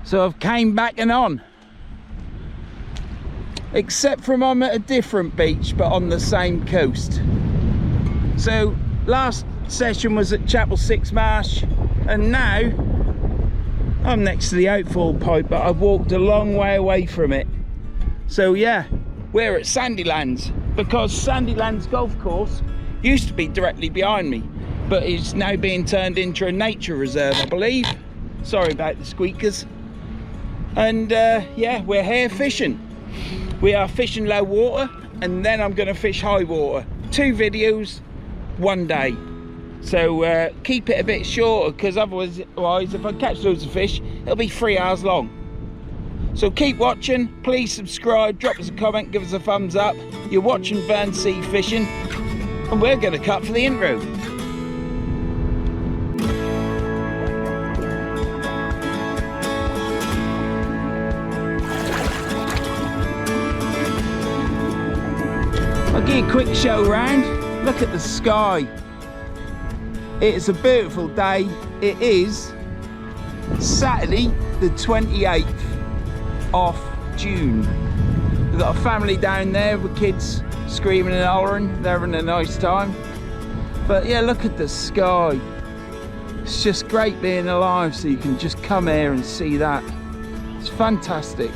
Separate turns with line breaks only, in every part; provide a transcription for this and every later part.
So I've came back and on. Except from I'm at a different beach, but on the same coast. So last session was at Chapel 6 Marsh, and now I'm next to the outfall pipe, but I've walked a long way away from it. So yeah, we're at Sandilands, because Sandilands golf course used to be directly behind me, but it's now being turned into a nature reserve, I believe. Sorry about the squeakers. And yeah, we're here fishing. We are fishing low water, and then I'm going to fish high water. 2 videos, 1 day. So keep it a bit shorter, because otherwise if I catch loads of fish, it'll be 3 hours long. So keep watching, please subscribe, drop us a comment, give us a thumbs up. You're watching Verns Sea Fishing, and we're going to cut for the intro. I'll give you a quick show round. Look at the sky. It's a beautiful day. It is Saturday the 28th of June. We've got a family down there with kids screaming and hollering. They're having a nice time. But yeah, look at the sky. It's just great being alive, so you can just come here and see that. It's fantastic.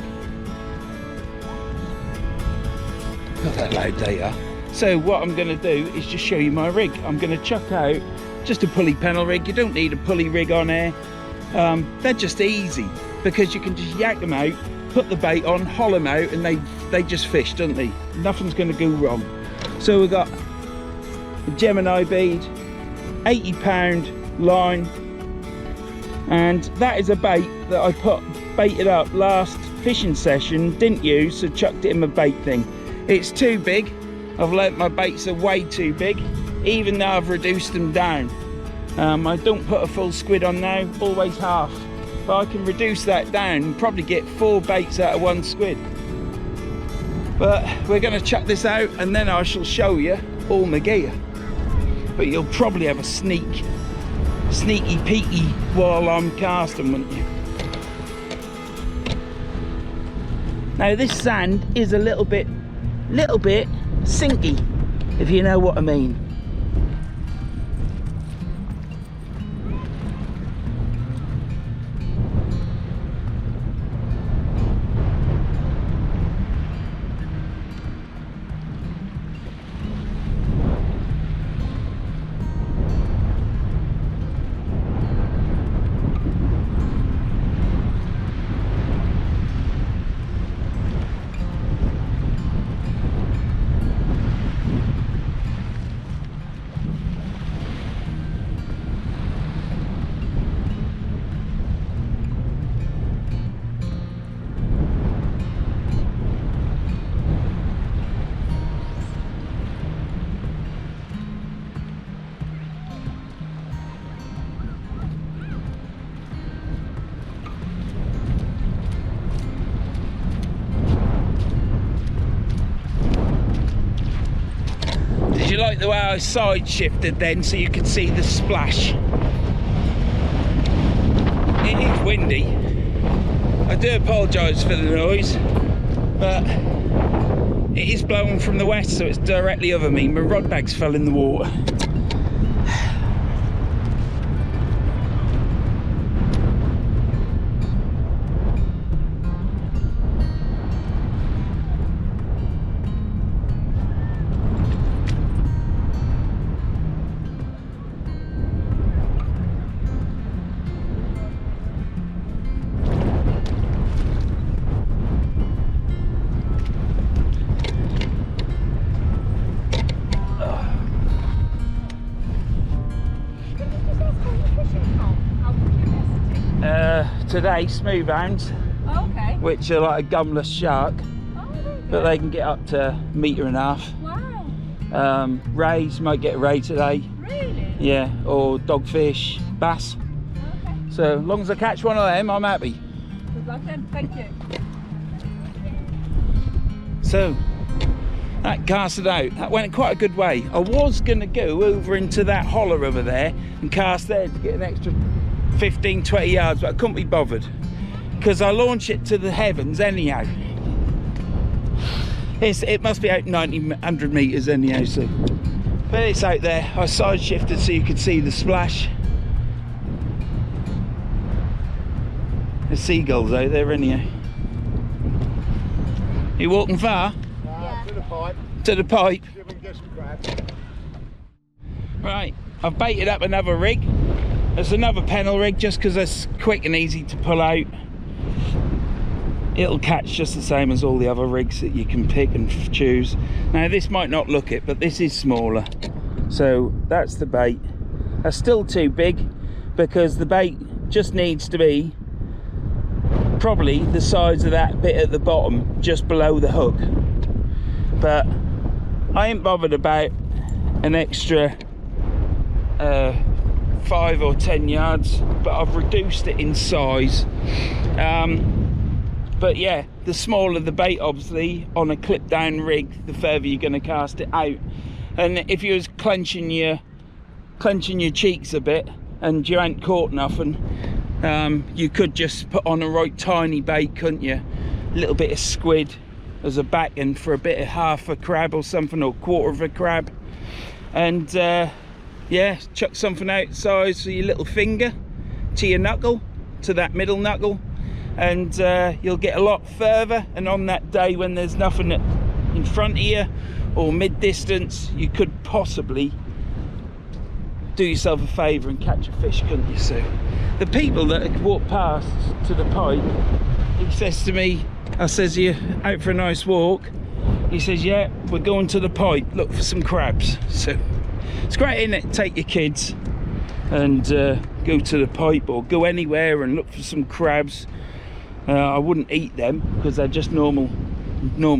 Got that loud data. So what I'm going to do is just show you my rig. I'm going to chuck out just a pulley pennel rig. You don't need a pulley rig on here. They're just easy, because you can just yank them out, put the bait on, haul them out, and they just fish, don't they? Nothing's going to go wrong. So we've got a Gemini bead, 80-pound line, and that is a bait that I baited up last fishing session, didn't use, so chucked it in my bait thing. It's too big. I've learnt my baits are way too big, even though I've reduced them down. I don't put a full squid on now, always half. But I can reduce that down and probably get 4 baits out of 1 squid. But we're going to chuck this out, and then I shall show you all my gear. But you'll probably have a sneaky peeky while I'm casting, wouldn't you? Now this sand is a little bit sinky, if you know what I mean. Did you like the way I side shifted then, so you could see the splash? It is windy. I do apologise for the noise, but it is blowing from the west, so it's directly over me. My rod bags fell in the water. Today, smooth hounds, which are like a gumless shark, but they can get up to 1.5 meters. Wow. Rays, might get a ray today. Really? Yeah, or dogfish, bass. Okay. So as long as I catch one of them, I'm happy. Good luck then, thank you. So that casted out, that went quite a good way. I was going to go over into that hollow over there and cast there to get an extra 15-20 yards, but I couldn't be bothered because I launch it to the heavens anyhow. It must be out 100 metres anyhow, so. But it's out there. I side shifted so you could see the splash. There's seagulls out there anyhow. You walking far?
Yeah. To the pipe.
To the pipe.
See if we can get some crab.
Right, I've baited up another rig. It's another pennel rig just because it's quick and easy to pull out. It'll catch just the same as all the other rigs that you can pick and choose. Now this might not look it, but this is smaller. So that's the bait. That's still too big because the bait just needs to be probably the size of that bit at the bottom, just below the hook. But I ain't bothered about an extra 5 or 10 yards, but I've reduced it in size. But yeah, the smaller the bait, obviously, on a clip down rig, the further you're going to cast it out. And if you was clenching your cheeks a bit and you ain't caught nothing, you could just put on a right tiny bait, couldn't you? A little bit of squid as a back end for a bit of half a crab or something, or quarter of a crab. And yeah, chuck something outside for your little finger to your knuckle, to that middle knuckle, and you'll get a lot further. And on that day when there's nothing in front of you or mid-distance, you could possibly do yourself a favour and catch a fish, couldn't you? So the people that walk past to the pipe, he says to me, I says, you out for a nice walk? He says, yeah, we're going to the pipe, look for some crabs. So it's great, isn't it? Take your kids and go to the pipe or go anywhere and look for some crabs. I wouldn't eat them because they're just normal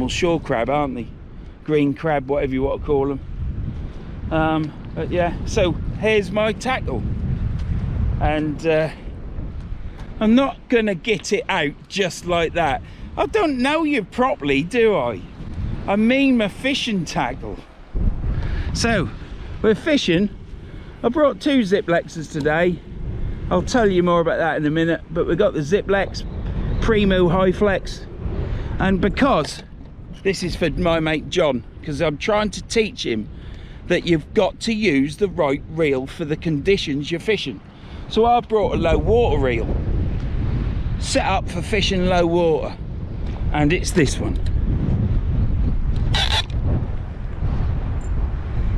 shore crab, aren't they? Green crab, whatever you want to call them. But yeah, so here's my tackle, and I'm not gonna get it out just like that. I don't know you properly, do I? I mean my fishing tackle. So we're fishing. I brought 2 Ziplexes today. I'll tell you more about that in a minute, but we've got the Ziplex Primo High Flex, and because this is for my mate John, because I'm trying to teach him that you've got to use the right reel for the conditions you're fishing. So I brought a low water reel, set up for fishing low water, and it's this one.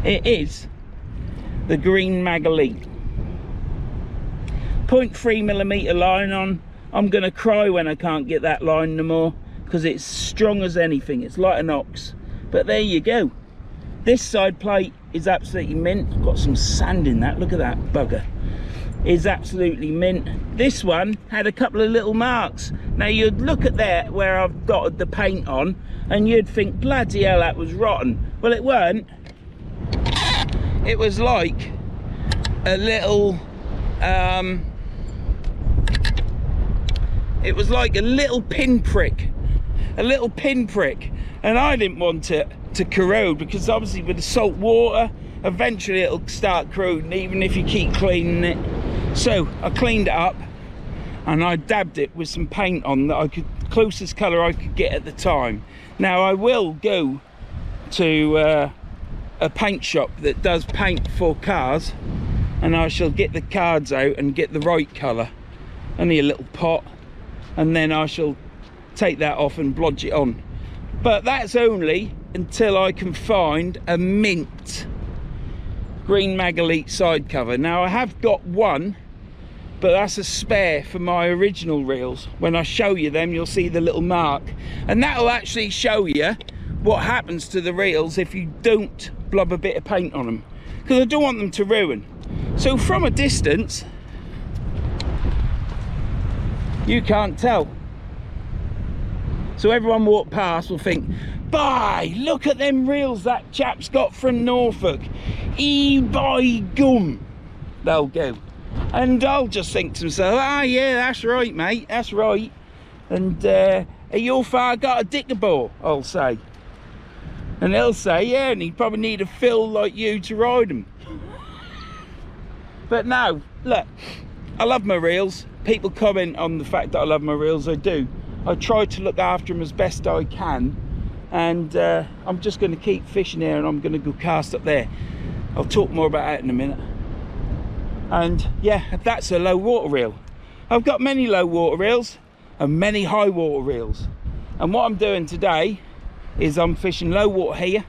It is the Green Mag Elite. 0.3mm line on. I'm gonna cry when I can't get that line no more, because it's strong as anything. It's like an ox. But there you go. This side plate is absolutely mint. Got some sand in that. Look at that bugger. Is absolutely mint. This one had a couple of little marks. Now you'd look at there where I've dotted the paint on and you'd think, bloody hell, that was rotten. Well, it weren't. It was like a little it was like a little pinprick, and I didn't want it to corrode, because obviously with the salt water eventually it'll start corroding even if you keep cleaning it. So I cleaned it up and I dabbed it with some paint on that I could, closest colour I could get at the time. Now I will go to a paint shop that does paint for cars, and I shall get the cards out and get the right colour, only a little pot, and then I shall take that off and blodge it on. But that's only until I can find a mint Green Mag Elite side cover. Now I have got one, but that's a spare for my original reels. When I show you them, you'll see the little mark, and that'll actually show you what happens to the reels if you don't blob a bit of paint on them, because I don't want them to ruin. So from a distance you can't tell, so everyone walk past will think, by look at them reels that chap's got from Norfolk, by gum, they'll go, and I'll just think to myself, ah yeah, that's right mate, that's right, and your far got a dicker ball, I'll say, and they'll say, yeah, and he'd probably need a fill like you to ride them. But no, look, I love my reels. People comment on the fact that I love my reels. I do. I try to look after them as best I can, and I'm just going to keep fishing here, and I'm going to go cast up there. I'll talk more about that in a minute. And yeah, that's a low water reel. I've got many low water reels and many high water reels, and what I'm doing today is I'm fishing low water here,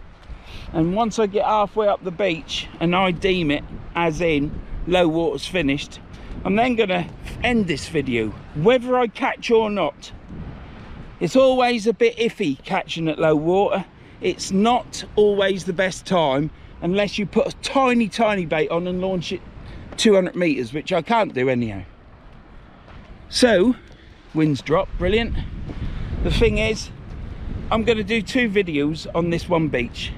and once I get halfway up the beach and I deem it as in low water's finished, I'm then going to end this video whether I catch or not. It's always a bit iffy catching at low water. It's not always the best time unless you put a tiny bait on and launch it 200 meters, which I can't do anyhow. So winds drop, brilliant. The thing is, I'm going to do 2 videos on this one beach.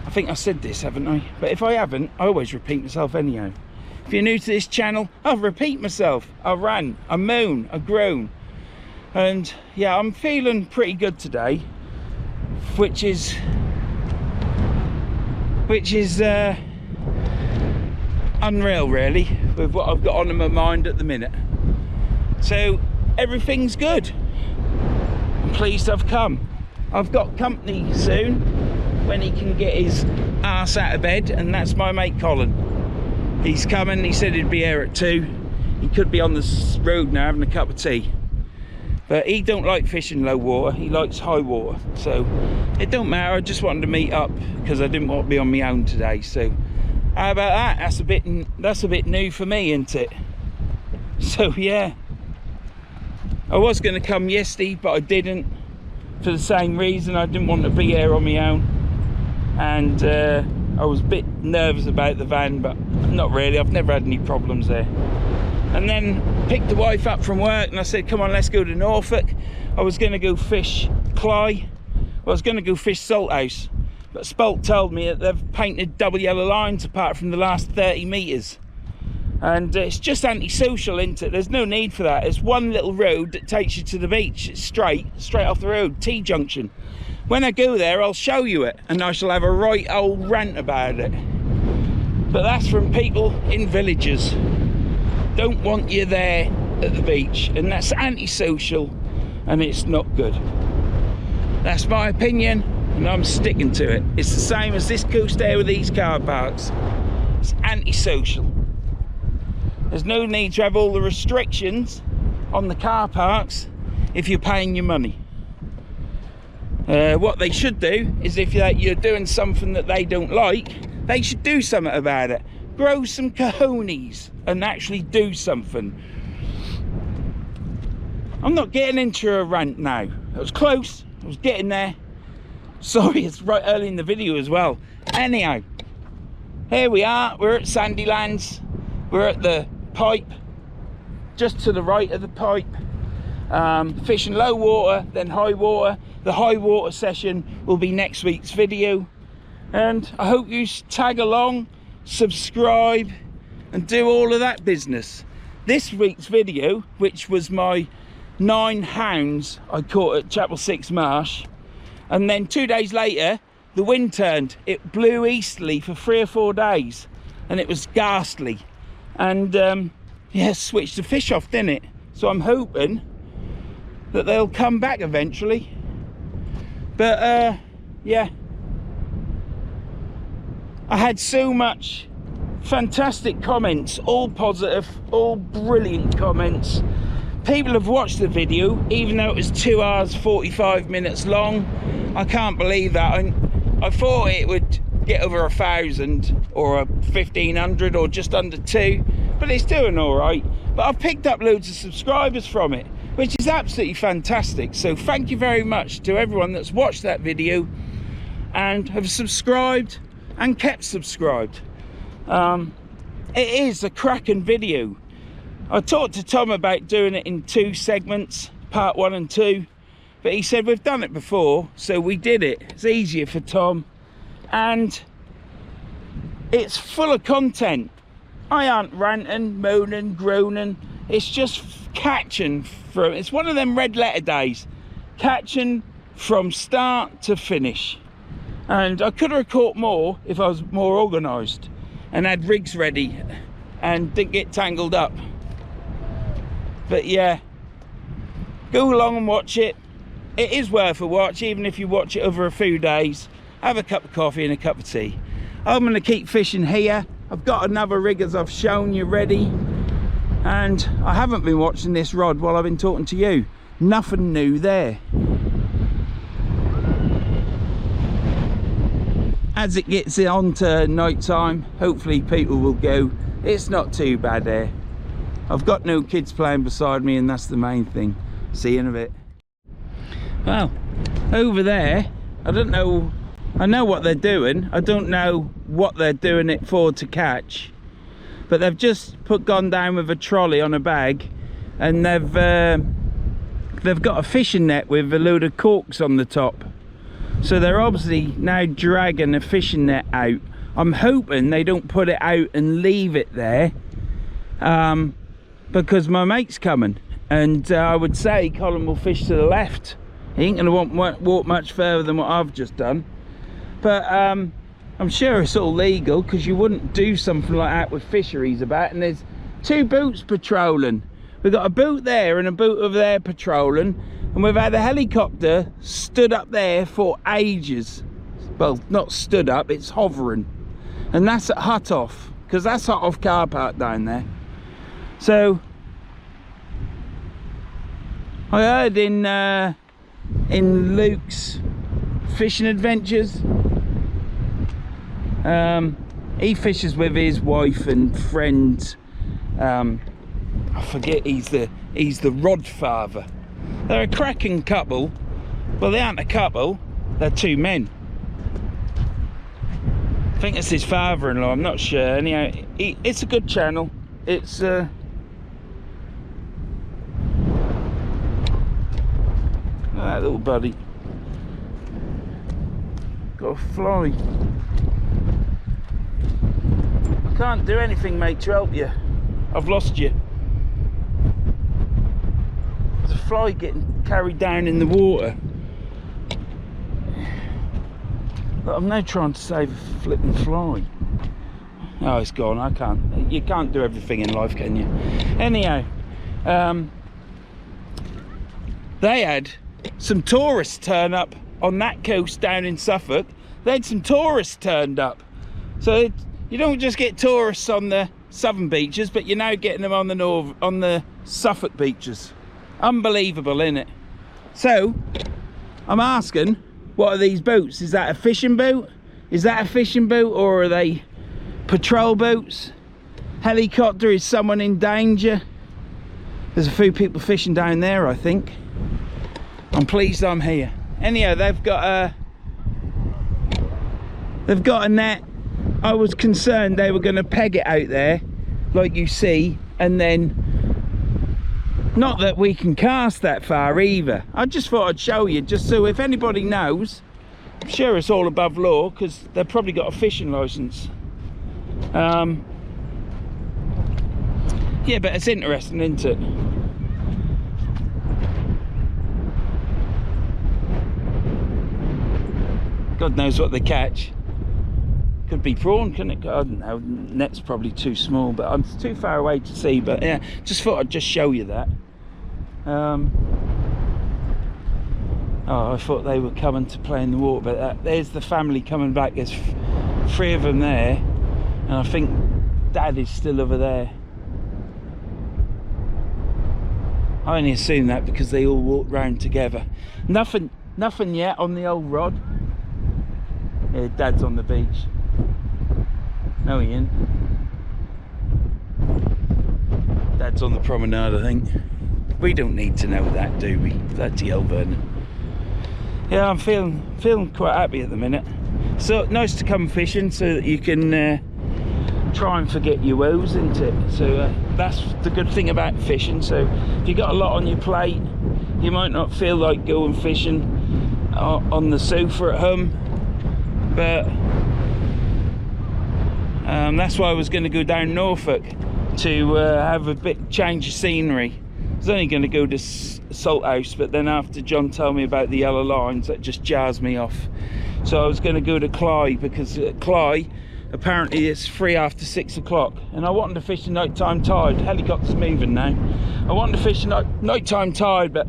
I think I said this, haven't I? But if I haven't, I always repeat myself anyhow. If you're new to this channel, I'll repeat myself. I rant, I moan, I groan. And yeah, I'm feeling pretty good today, which is unreal really, with what I've got on in my mind at the minute. So everything's good. I'm pleased I've come. I've got company soon when he can get his arse out of bed, and that's my mate Colin. He's coming. He said he'd be here at 2. He could be on the road now having a cup of tea, but he don't like fishing low water. He likes high water, so it don't matter. I just wanted to meet up because I didn't want to be on my own today. So how about that? That's a bit new for me, isn't it? So yeah, I was going to come yesterday, but I didn't, for the same reason. I didn't want to be here on my own, and I was a bit nervous about the van, but not really. I've never had any problems there. And then picked the wife up from work and I said, come on, let's go to Norfolk. I was going to go fish Cly. I was going to go fish Salthouse, but Spolt told me that they've painted double yellow lines apart from the last 30 metres. And it's just antisocial, isn't it? There's no need for that. It's one little road that takes you to the beach. It's straight off the road, T-junction. When I go there, I'll show you it, and I shall have a right old rant about it. But that's from people in villages. Don't want you there at the beach, and that's antisocial, and it's not good. That's my opinion, and I'm sticking to it. It's the same as this coast there with these car parks. It's antisocial. There's no need to have all the restrictions on the car parks if you're paying your money. What they should do is, if you're doing something that they don't like, they should do something about it. Grow some cojones and actually do something. I'm not getting into a rant now. It was close. I was getting there. Sorry, it's right early in the video as well. Anyhow, here we are. We're at Sandilands. We're at the pipe, just to the right of the pipe. Fishing low water, then high water. The high water session will be next week's video. And I hope you tag along, subscribe, and do all of that business. This week's video, which was my 9 hounds I caught at Chapel 6 Marsh, and then 2 days later the wind turned. It blew easterly for 3 or 4 days and it was ghastly, and yeah, switched the fish off, didn't it? So I'm hoping that they'll come back eventually. But yeah, I had so much fantastic comments, all positive, all brilliant comments. People have watched the video even though it was 2 hours 45 minutes long. I can't believe that. I thought it would get over 1,000 or 1,500 or just under 2, but it's doing all right. But I've picked up loads of subscribers from it, which is absolutely fantastic. So thank you very much to everyone that's watched that video and have subscribed and kept subscribed. It is a cracking video. I talked to Tom about doing it in 2 segments, part 1 and 2, but he said we've done it before, so we did it. It's easier for Tom, and it's full of content. I aren't ranting, moaning, groaning. It's just catching from, it's one of them red letter days, catching from start to finish. And I could have caught more if I was more organised and had rigs ready and didn't get tangled up. But yeah, go along and watch it. It is worth a watch, even if you watch it over a few days. Have a cup of coffee and a cup of tea. I'm going to keep fishing here. I've got another rig, as I've shown you, ready. And I haven't been watching this rod while I've been talking to you. Nothing new there. As it gets on to night time, hopefully people will go. It's not too bad there. I've got no kids playing beside me, and that's the main thing. See you in a bit. Well, over there, I don't know. I know what they're doing. I don't know what they're doing it for to catch. But they've just gone down with a trolley on a bag, and they've got a fishing net with a load of corks on the top. So they're obviously now dragging a fishing net out. I'm hoping they don't put it out and leave it there, because my mate's coming, and I would say Colin will fish to the left. He ain't gonna walk much further than what I've just done. But I'm sure it's all legal, because you wouldn't do something like that with fisheries about. And there's 2 boats patrolling. We've got a boat there and a boat over there patrolling, and we've had a helicopter stood up there for ages. Well, not stood up, it's hovering, and that's at Hut Off, because that's Hut Off car park down there. So I heard in Luke's fishing adventures, he fishes with his wife and friend. I forget, he's the rod father. They're a cracking couple. Well, they aren't a couple, they're 2 men. I think it's his father-in-law, I'm not sure. Anyhow, it's a good channel. It's look at that little buddy. Got a fly. I can't do anything, mate, to help you. I've lost you. There's a fly getting carried down in the water. But I'm now trying to save a flipping fly. Oh, it's gone. I can't. You can't do everything in life, can you? Anyhow, they had some tourists turn up on that coast down in Suffolk. They had some tourists turned up. So you don't just get tourists on the southern beaches, but you're now getting them on the Suffolk beaches. Unbelievable, isn't it? So I'm asking, what are these boats? Is that a fishing boat? Is that a fishing boat, or are they patrol boats? Helicopter, is someone in danger? There's a few people fishing down there, I think. I'm pleased I'm here. Anyhow, they've got a net. I was concerned they were going to peg it out there, like you see, and then, not that we can cast that far either. I just thought I'd show you, just so if anybody knows. I'm sure it's all above law, because they've probably got a fishing license. Yeah, but it's interesting, isn't it? God knows what they catch. Could be prawn, couldn't it? I don't know, net's probably too small, but I'm too far away to see. But yeah, just thought I'd just show you that. Oh, I thought they were coming to play in the water, but there's the family coming back. There's 3 of them there, and I think Dad is still over there. I only assume that because they all walked round together. Nothing yet on the old rod. Yeah, Dad's on the beach. No, he ain't. Dad's on the promenade, I think. We don't need to know that, do we? Bloody hell, Vernon. Yeah, I'm feeling quite happy at the minute. So nice to come fishing, so that you can try and forget your woes, isn't it? So that's the good thing about fishing. So if you got a lot on your plate, you might not feel like going fishing on the sofa at home. But that's why I was going to go down Norfolk to have a bit change of scenery. I was only going to go to Salthouse, but then after John told me about the yellow lines, that just jars me off. So I was going to go to Clyde, because Clyde apparently it's free after 6 o'clock, and I wanted to fish the nighttime tide. Helicopter's moving now. I wanted to fish the nighttime tide, but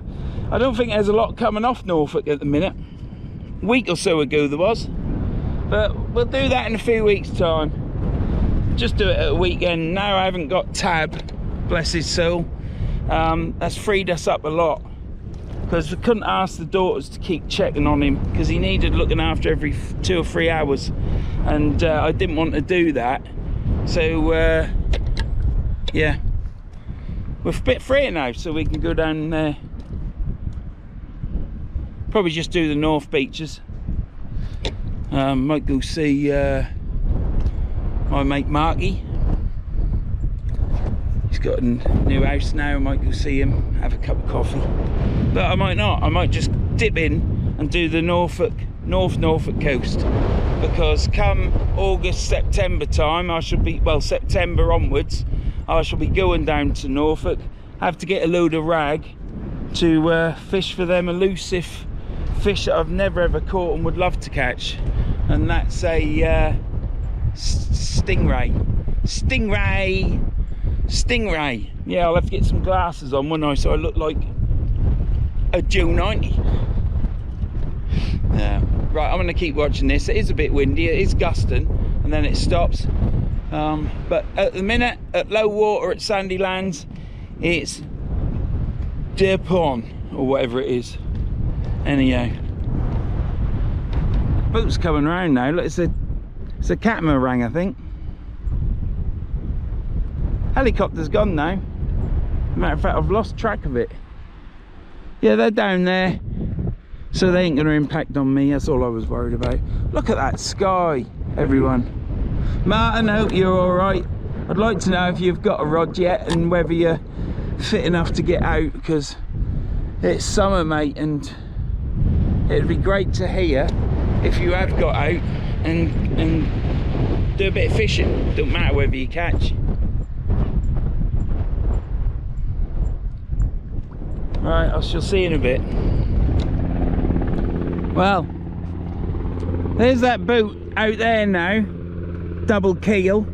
I don't think there's a lot coming off Norfolk at the minute. A week or so ago there was, but we'll do that in a few weeks' time. Just do it at a weekend. Now I haven't got Tab, bless his soul. That's freed us up a lot, because we couldn't ask the daughters to keep checking on him, because he needed looking after every 2 or 3 hours, and I didn't want to do that. So yeah, we're a bit freer now, so we can go down there. Probably just do the North Beaches. Might go see my mate Marky. He's got a new house now. I might go see him, have a cup of coffee. But I might not. I might just dip in and do the North Norfolk coast, because come August, September time, I shall be, well, September onwards, I shall be going down to Norfolk. Have to get a load of rag to fish for them elusive fish that I've never ever caught and would love to catch, and that's a stingray. Yeah, I'll have to get some glasses on, won't I, so I look like a Joe 90. Yeah. Right, I'm going to keep watching this. It is a bit windy, it is gusting, and then it stops. But at the minute, at low water at Sandilands, it's dip on, or whatever it is. Anyhow, boat's coming round now. Look, it's a catamaran, I think. Helicopter's gone now. Matter of fact, I've lost track of it. Yeah, they're down there, so they ain't going to impact on me. That's all I was worried about. Look at that sky, everyone. Martin, I hope you're all right. I'd like to know if you've got a rod yet, and whether you're fit enough to get out, because it's summer, mate, and it'd be great to hear if you have got out and do a bit of fishing. Don't matter whether you catch. Right, I shall see you in a bit. Well, there's that boat out there now, double keel.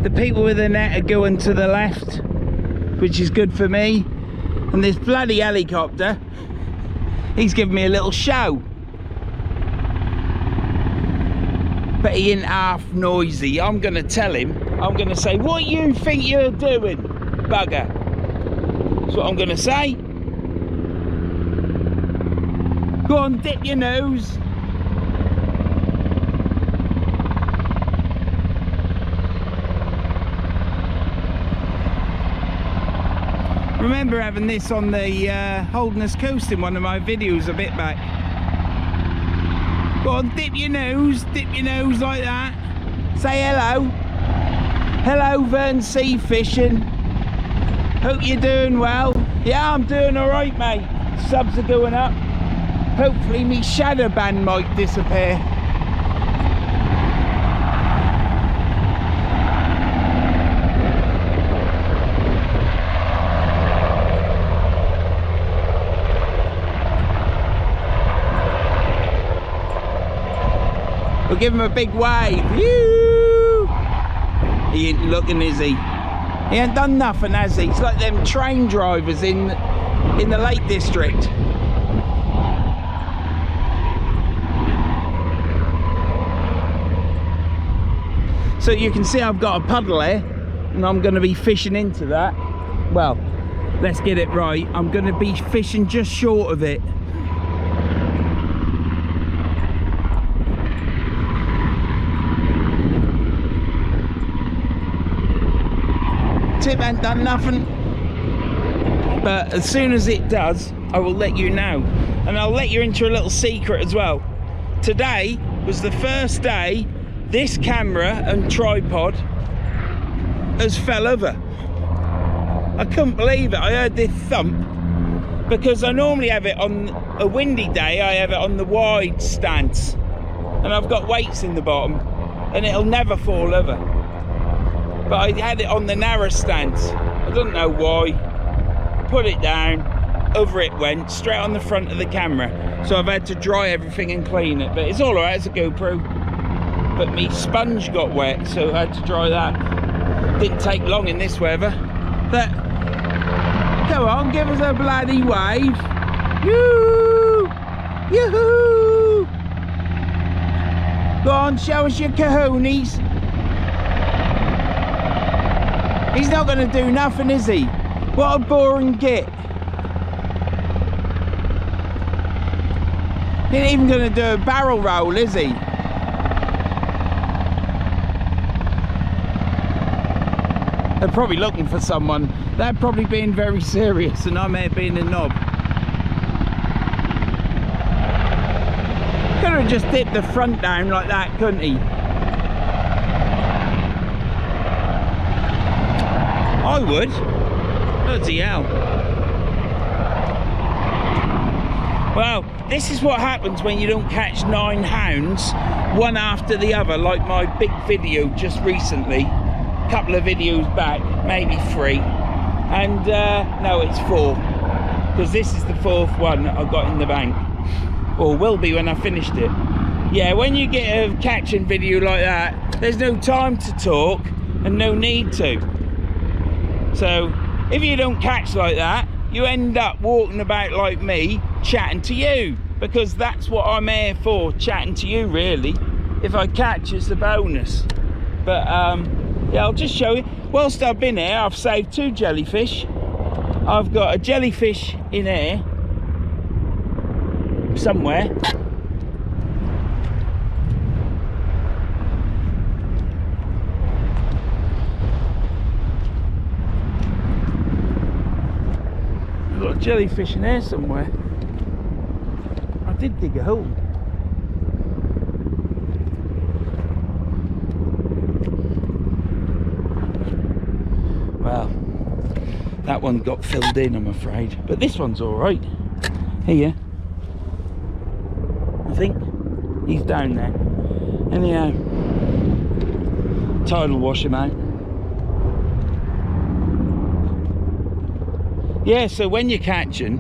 The people with the net are going to the left, which is good for me. And this bloody helicopter, he's giving me a little show. But he ain't half noisy. I'm going to tell him. I'm going to say, what you think you're doing, bugger? That's what I'm going to say. Go on, dip your nose. Remember having this on the Holderness Coast in one of my videos a bit back. Go on, dip your nose like that. Say hello. Hello, Verns Sea Fishing. Hope you're doing well. Yeah, I'm doing alright, mate. Subs are going up. Hopefully me shadow ban might disappear. We'll give him a big wave. Woo! He ain't looking, is he? He ain't done nothing, has he? It's like them train drivers in the Lake District. So you can see I've got a puddle here, and I'm going to be fishing into that. Well, let's get it right. I'm going to be fishing just short of it. Tip ain't done nothing, but as soon as it does, I will let you know. And I'll let you into a little secret as well. Today was the first day this camera and tripod has fell over. I couldn't believe it. I heard this thump, because I normally have it on a windy day. I have it on the wide stance, and I've got weights in the bottom, and it'll never fall over. But I had it on the narrow stance. I don't know why. Put it down, over it went, straight on the front of the camera. So I've had to dry everything and clean it. But it's all right, it's a GoPro. but me sponge got wet, so I had to dry that. Didn't take long in this weather. But come on, give us a bloody wave. Yoo! Yoo-hoo! Go on, show us your cojones. He's not going to do nothing, is he? What a boring git. He ain't even going to do a barrel roll, is he? They're probably looking for someone. They're probably being very serious, and I'm here being a knob. Could have just dipped the front down like that, couldn't he? I would. Bloody hell. Well, this is what happens when you don't catch 9 hounds one after the other, like my big video just recently. A couple of videos back, maybe 3. And no, it's 4. Because this is the 4th one that I got in the bank. Or will be when I finished it. Yeah, when you get a catching video like that, there's no time to talk and no need to. So if you don't catch like that, you end up walking about like me, chatting to you, because that's what I'm here for, chatting to you really. If I catch, it's a bonus. But yeah, I'll just show you. Whilst I've been here, I've saved 2 jellyfish. I've got a jellyfish in here somewhere. I've got a jellyfish in there somewhere. I did dig a hole. Well, that one got filled in, I'm afraid, but this one's all right. Here, I think he's down there. Anyhow, tide will wash him out. Yeah, so when you're catching,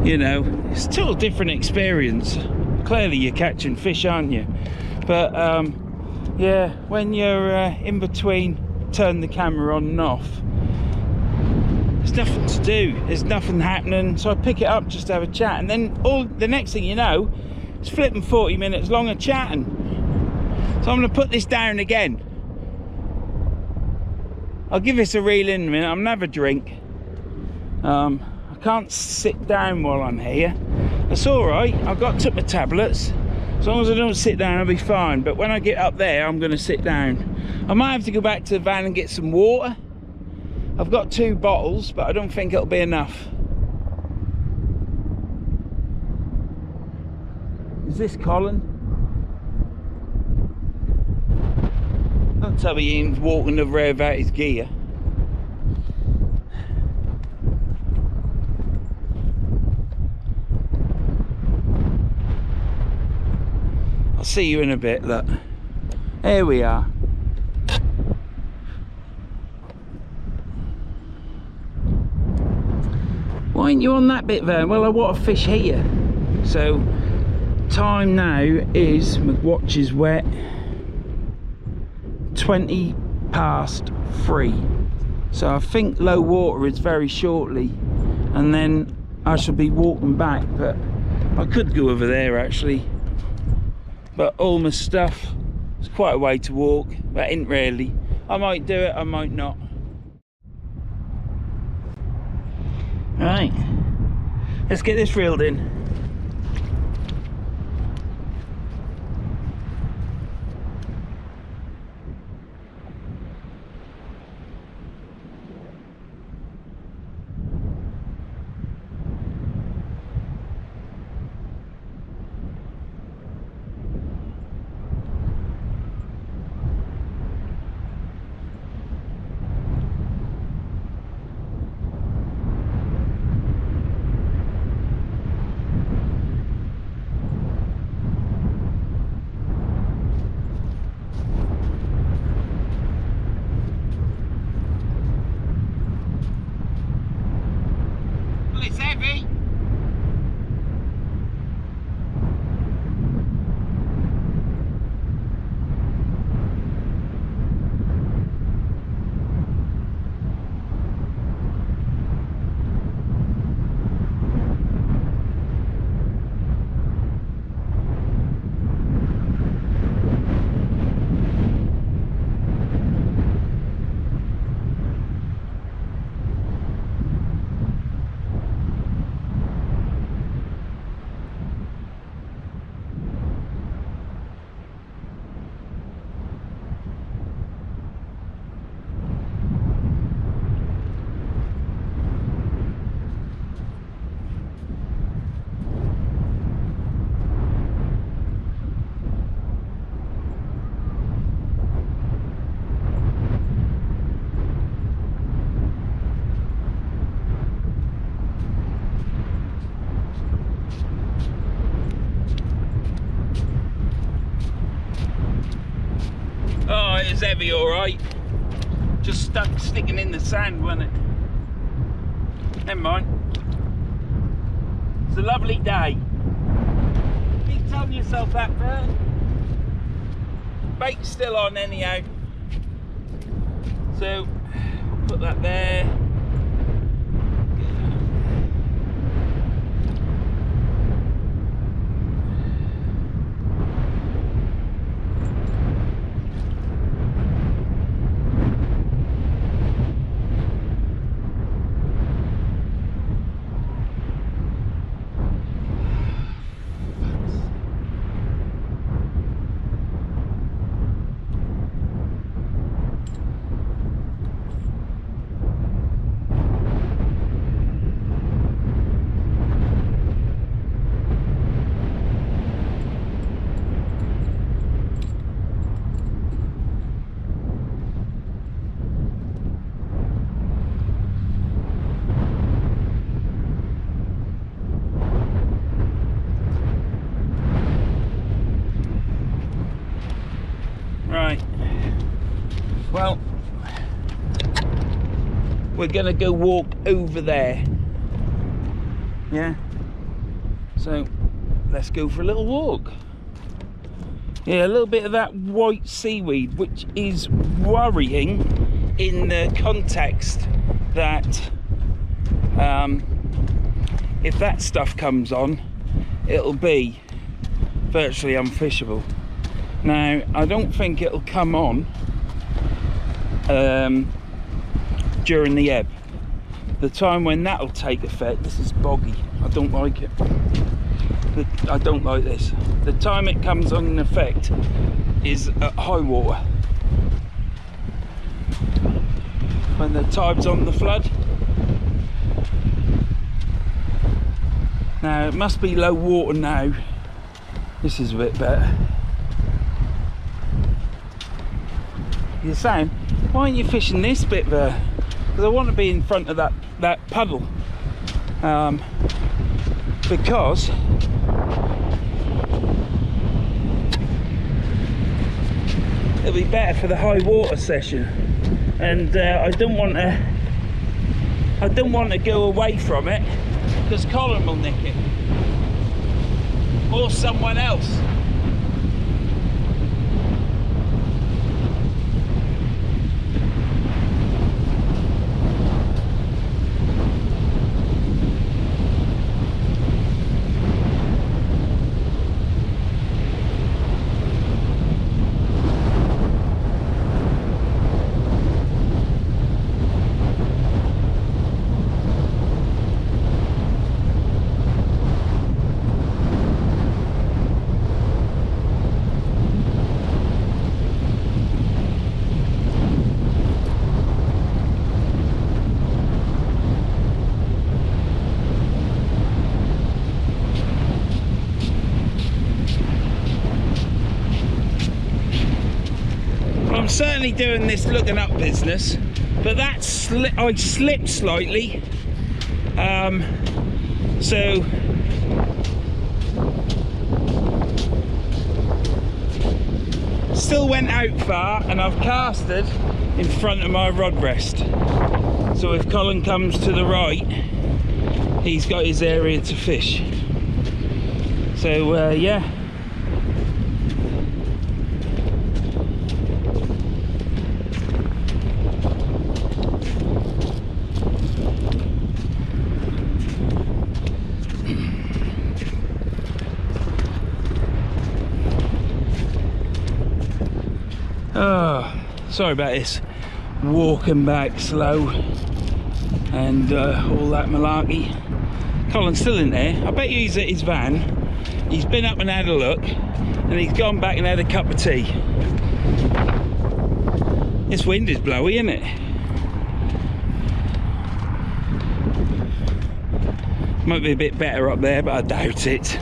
you know, it's a total different experience. Clearly you're catching fish, aren't you? But yeah, when you're in between, turn the camera on and off, there's nothing to do, there's nothing happening, so I pick it up just to have a chat, and then the next thing you know, it's flipping 40 minutes long of chatting. So I'm going to put this down again. I'll give this a reel in a minute. I'm going to have a drink. I can't sit down while I'm here. That's alright, I've took my tablets. As long as I don't sit down, I'll be fine. But when I get up there, I'm going to sit down. I might have to go back to the van and get some water. I've got 2 bottles, but I don't think it'll be enough. Is this Colin? Don't tell me Ian's walking over there without his gear. I'll see you in a bit, look. Here we are. Why ain't you on that bit there? Well, I want a fish here. So, time now is, my watch is wet, 20 past 3. So I think low water is very shortly, and then I shall be walking back. But I could go over there actually, but all my stuff, it's quite a way to walk, but ain't really. I might do it, I might not. Right, let's get this reeled in. It's heavy. heavy, all right. Just sticking in the sand, wasn't it? Never mind. It's a lovely day. Keep telling yourself that, Vern. Bait's still on anyhow. So, we'll put that there. Right, well, we're gonna go walk over there, yeah, so let's go for a little walk. Yeah, a little bit of that white seaweed, which is worrying in the context that if that stuff comes on, it'll be virtually unfishable. Now, I don't think it'll come on during the ebb. The time when that'll take effect, this is boggy, I don't like it. I don't like this. The time it comes on in effect is at high water. When the tide's on the flood. Now, it must be low water now. This is a bit better. You're saying, why aren't you fishing this bit there? Because I want to be in front of that puddle. Because it'll be better for the high water session, and I don't want to go away from it because Colin will nick it, or someone else. I'm certainly doing this looking up business, but I slipped slightly, so still went out far, and I've casted in front of my rod rest, so if Colin comes to the right, he's got his area to fish. So yeah. Oh, sorry about this, walking back slow and all that malarkey. Colin's still in there. I bet you he's at his van. He's been up and had a look, and he's gone back and had a cup of tea. This wind is blowy, isn't it? Might be a bit better up there, but I doubt it.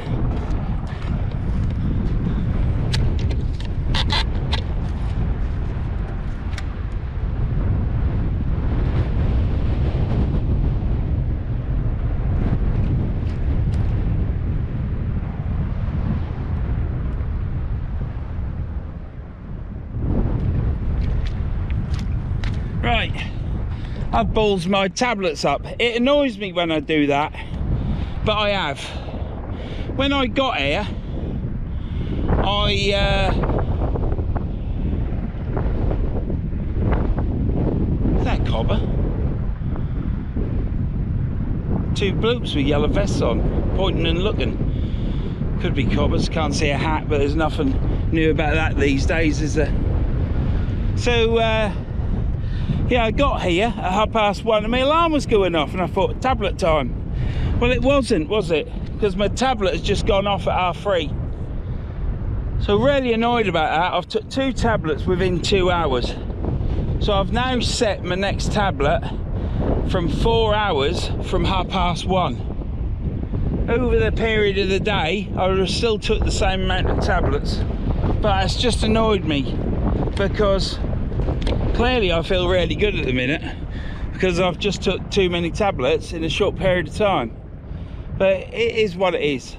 I've ballsed my tablets up. It annoys me when I do that, but I have. When I got here, is that cobber? Two blokes with yellow vests on, pointing and looking. Could be cobbers, can't see a hat, but there's nothing new about that these days, is there? So, yeah, I got here at 1:30 and my alarm was going off, and I thought, tablet time. Well, it wasn't, was it? Because my tablet has just gone off at 3:30. So really annoyed about that. I've took 2 tablets within 2 hours. So I've now set my next tablet from 4 hours from 1:30. Over the period of the day, I would have still took the same amount of tablets, but it's just annoyed me because clearly I feel really good at the minute because I've just took too many tablets in a short period of time. But it is what it is.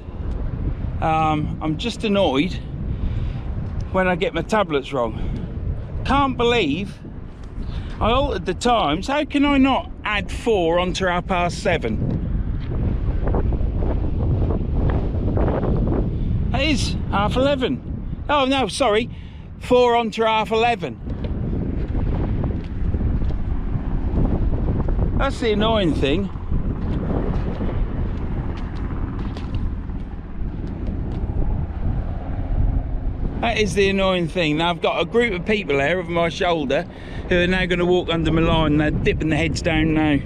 I'm just annoyed when I get my tablets wrong. Can't believe I altered the times. How can I not add 4 onto 7:30? It is 11:30. Oh no, sorry, 4 onto 11:30. That's the annoying thing. That is the annoying thing. Now I've got a group of people here over my shoulder who are now going to walk under my line. They're dipping their heads down now.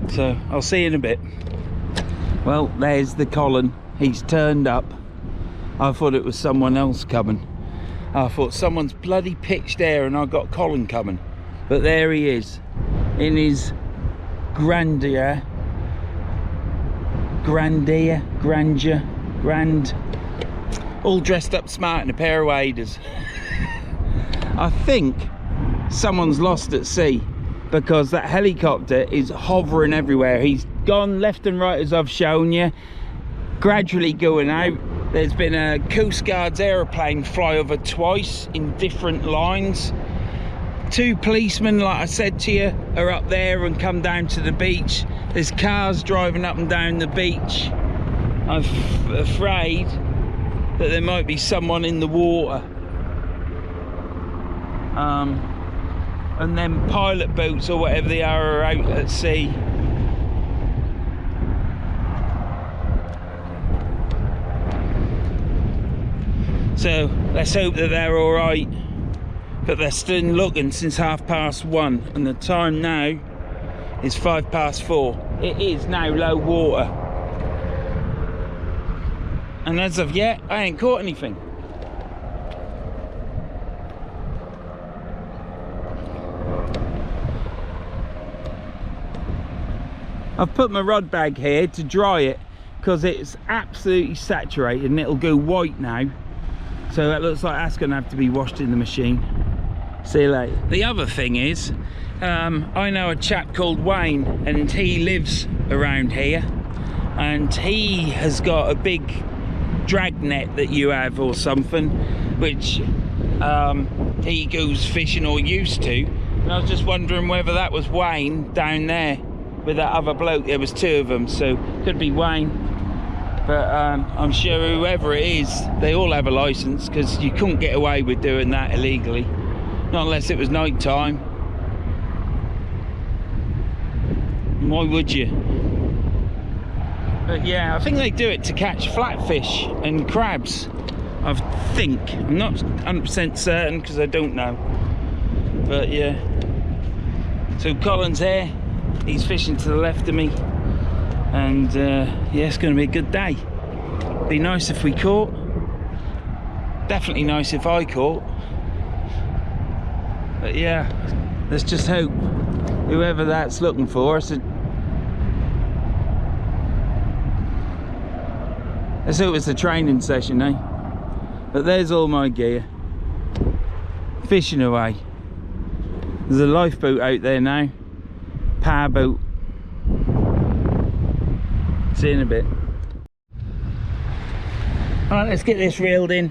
So I'll see you in a bit. Well, there's the Colin. He's turned up. I thought it was someone else coming. I thought someone's bloody pitched there and I got Colin coming. But there he is in his grandeur, all dressed up smart in a pair of waders. I think someone's lost at sea because that helicopter is hovering everywhere. He's gone left and right as I've shown you, gradually going out. There's been a Coast Guard's aeroplane fly over twice in different lines. 2 policemen, like I said to you, are up there and come down to the beach. There's cars driving up and down the beach. I'm afraid that there might be someone in the water. And then pilot boats or whatever they are out at sea. So let's hope that they're all right. But they're still looking since 1:30, and the time now is 4:05. It is now low water, and as of yet I ain't caught anything. I've put my rod bag here to dry it because it's absolutely saturated and it'll go white now. So that looks like that's going to have to be washed in the machine. See you later. The other thing is, I know a chap called Wayne, and he lives around here, and he has got a big drag net that you have or something, which he goes fishing or used to. And I was just wondering whether that was Wayne down there with that other bloke. There was 2 of them, so could be Wayne. But I'm sure whoever it is, they all have a license, because you couldn't get away with doing that illegally, not unless it was night time. Why would you? But yeah, I think they do it to catch flatfish and crabs, I think. I'm not 100% certain because I don't know, but yeah. So Colin's here, he's fishing to the left of me, and yeah, it's going to be a good day. Be nice if we caught. Definitely nice if I caught. But yeah, let's just hope whoever that's looking for us, let's hope it's a training session, eh? But there's all my gear, fishing away. There's a lifeboat out there now, power boat. See you in a bit. Alright, let's get this reeled in.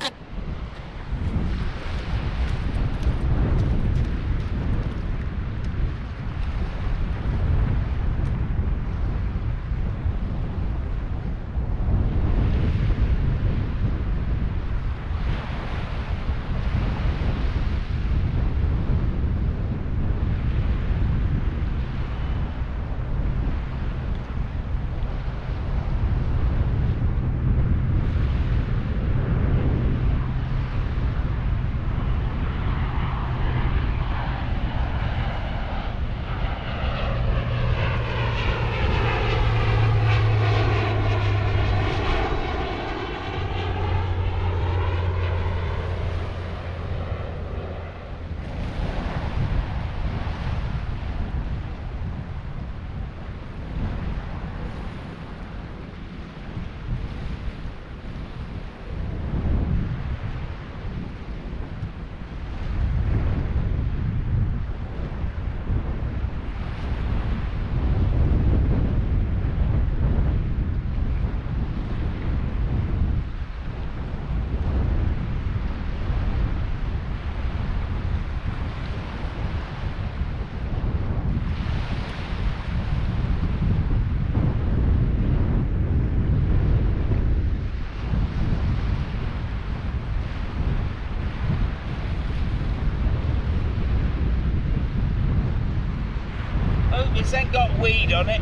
got weed on it.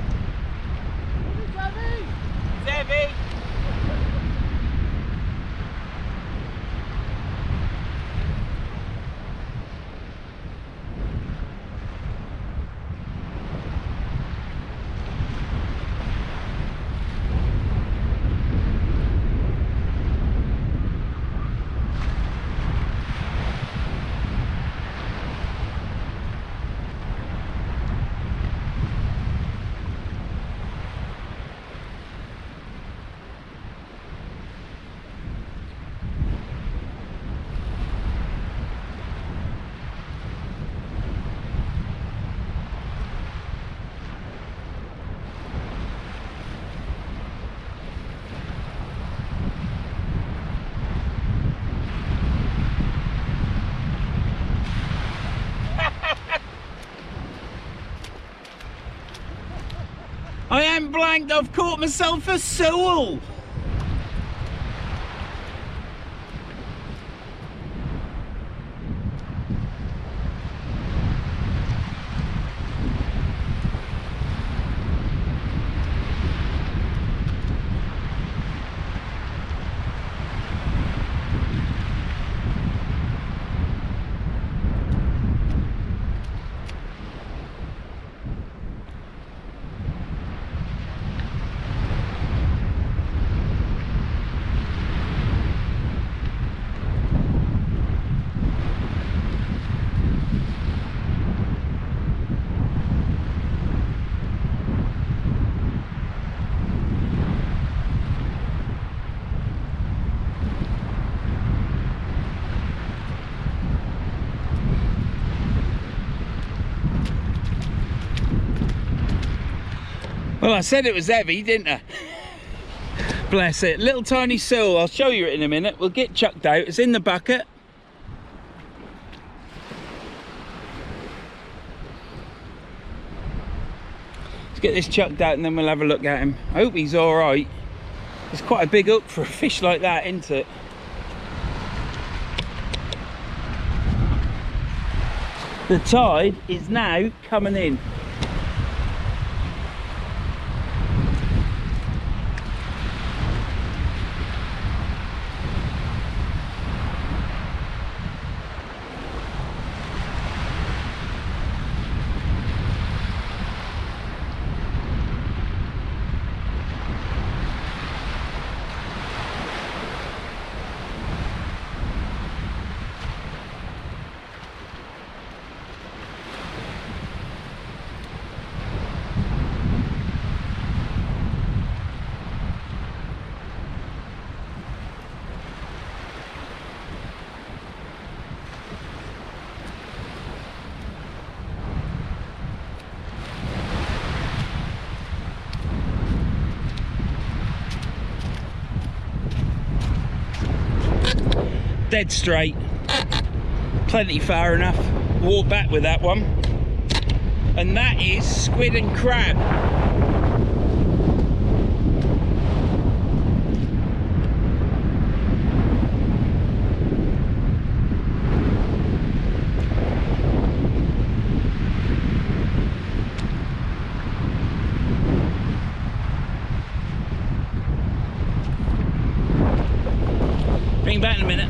It's heavy.
It's heavy. I am blanked, I've caught myself a sole. Well, I said it was heavy, didn't I? Bless it. Little tiny sole. I'll show you it in a minute. We'll get chucked out. It's in the bucket. Let's get this chucked out and then we'll have a look at him. I hope he's all right. It's quite a big hook for a fish like that, isn't it? The tide is now coming in. Dead straight, plenty far enough. Walk back with that one, and that is squid and crab. Bring back in a minute.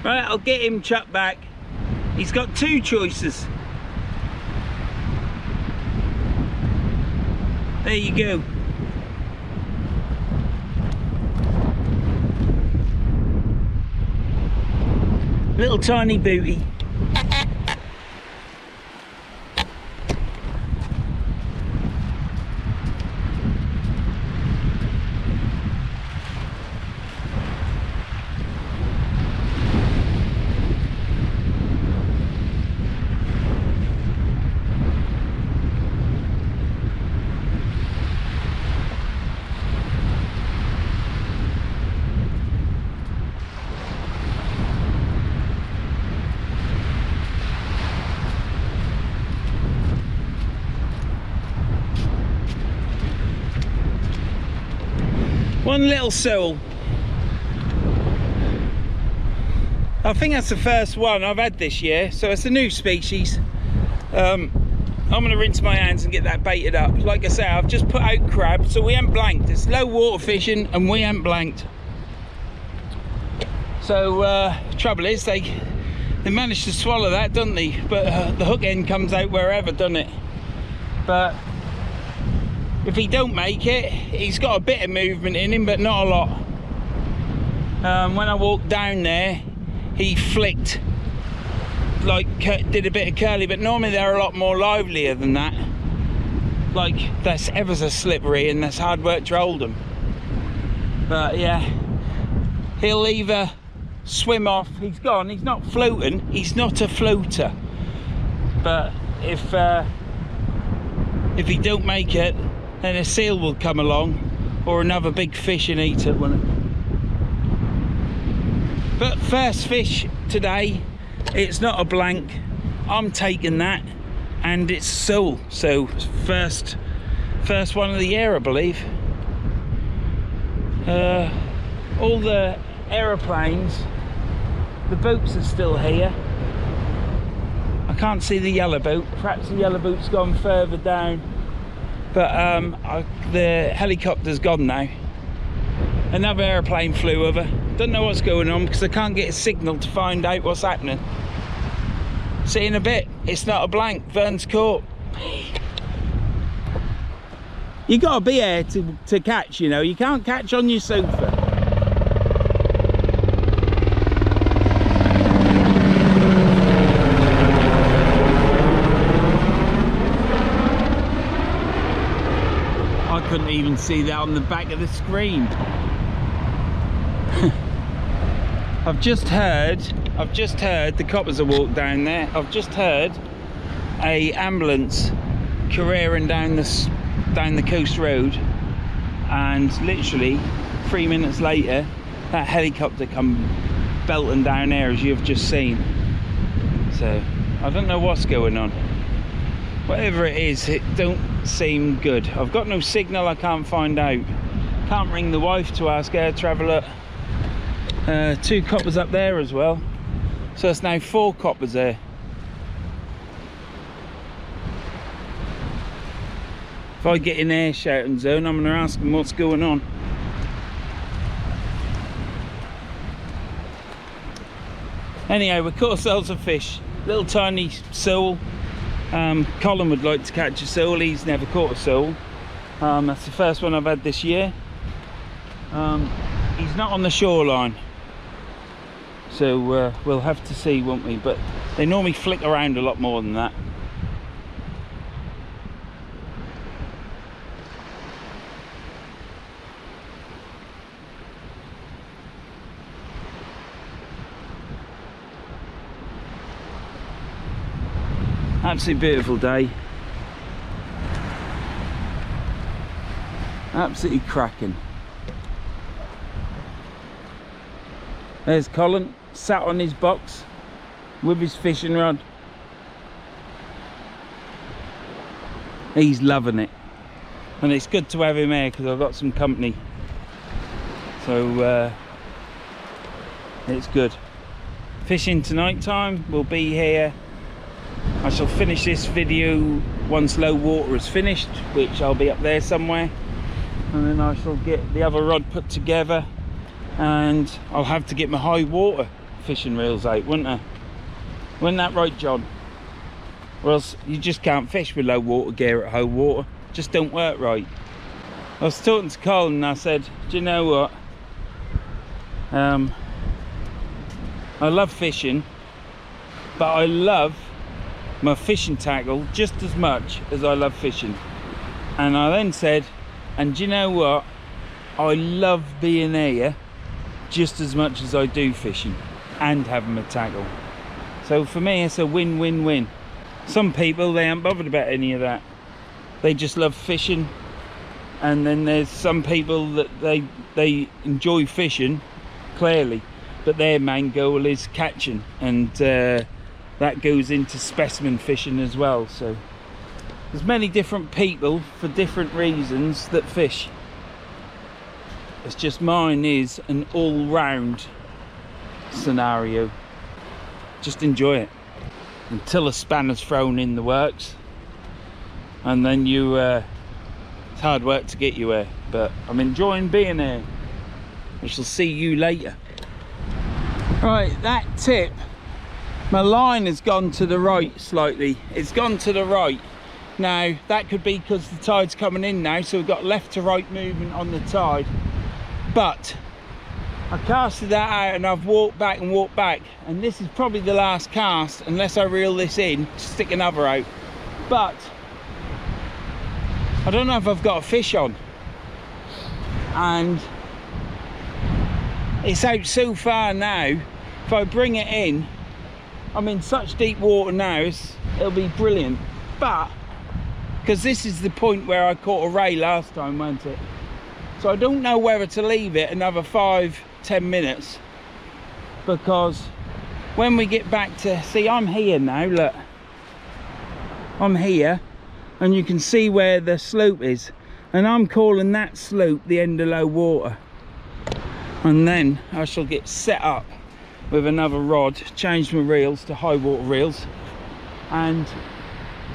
Right, I'll get him chucked back. He's got two choices. There you go. Little tiny booty. One little sole. I think that's the first one I've had this year, so it's a new species. I'm going to rinse my hands and get that baited up. Like I say, I've just put out crab, so we ain't blanked. It's low water fishing and we ain't blanked. So trouble is they managed to swallow that, don't they? But the hook end comes out wherever, doesn't it? But if he don't make it, he's got a bit of movement in him, but not a lot. When I walked down there, he flicked, like did a bit of curly, but normally they're a lot more livelier than that. Like, that's ever so slippery and that's hard work to hold them. But yeah, he'll either swim off, he's gone, he's not floating, he's not a floater. But if he don't make it, then a seal will come along or another big fish and eat it, won't it? But first fish today, it's not a blank. I'm taking that, and it's sole. So first one of the year, I believe. All the aeroplanes, the boats are still here. I can't see the yellow boat. Perhaps the yellow boat's gone further down. But the helicopter's gone now. Another aeroplane flew over. Don't know what's going on because I can't get a signal to find out what's happening. See you in a bit. It's not a blank. Verns caught. You gotta be here to catch, you know. You can't catch on your sofa. I couldn't even see that on the back of the screen. I've just heard the coppers have walked down there. I've just heard a ambulance careering down the coast road, and literally 3 minutes later that helicopter come belting down there, as you've just seen. So I don't know what's going on. Whatever it is, it don't seem good. I've got no signal, I can't find out. Can't ring the wife to ask her to have a look. 2 coppers up there as well, so it's now 4 coppers there. If I get in their shouting zone, I'm going to ask them what's going on. Anyhow, we caught ourselves a fish, little tiny sole. Colin would like to catch a sole. He's never caught a sole. That's the first one I've had this year. He's not on the shoreline, so we'll have to see, won't we? But they normally flick around a lot more than that. Absolutely beautiful day. Absolutely cracking. There's Colin, sat on his box with his fishing rod. He's loving it. And it's good to have him here because I've got some company. So it's good. Fishing tonight time, we'll be here. I shall finish this video once low water is finished, which I'll be up there somewhere. And then I shall get the other rod put together. And I'll have to get my high water fishing reels out, wouldn't I? Wasn't that right, John? Or else you just can't fish with low water gear at high water. Just don't work right. I was talking to Colin and I said, do you know what? I love fishing, but I love my fishing tackle just as much as I love fishing. And I then said, and do you know what? I love being here just as much as I do fishing and having my tackle. So for me, it's a win-win-win. Some people, they aren't bothered about any of that. They just love fishing. And then there's some people that they enjoy fishing, clearly, but their main goal is catching, and that goes into specimen fishing as well. So there's many different people for different reasons that fish. It's just mine is an all-round scenario. Just enjoy it until a spanner's thrown in the works. and then you it's hard work to get you here, but I'm enjoying being here. I shall see you later. Right, that tip, my line has gone to the right slightly. It's gone to the right. Now that could be because the tide's coming in now, so we've got left to right movement on the tide, but I casted that out and I've walked back, and this is probably the last cast unless I reel this in to stick another out. But I don't know if I've got a fish on, and it's out so far now. If I bring it in, I'm in such deep water now, it'll be brilliant. But because this is the point where I caught a ray last time, wasn't it? So I don't know whether to leave it another 5-10 minutes, because when we get back to, see, I'm here now, look, I'm here, and you can see where the slope is, and I'm calling that slope the end of low water. And then I shall get set up with another rod, change my reels to high water reels, and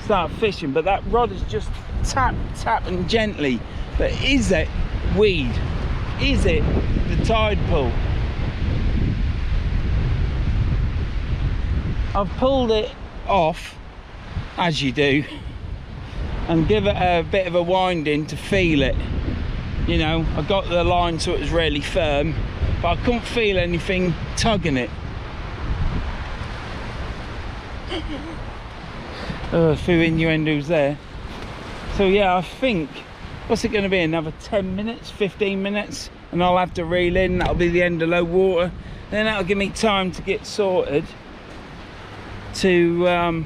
start fishing. But that rod is just tapping gently. But is it weed? Is it the tide pull? I've pulled it off, as you do, and give it a bit of a winding to feel it. You know, I got the line so it was really firm, but I couldn't feel anything tugging it. A few innuendos there. So yeah, I think, what's it going to be, another 10 minutes, 15 minutes, and I'll have to reel in. That'll be the end of low water. Then that'll give me time to get sorted to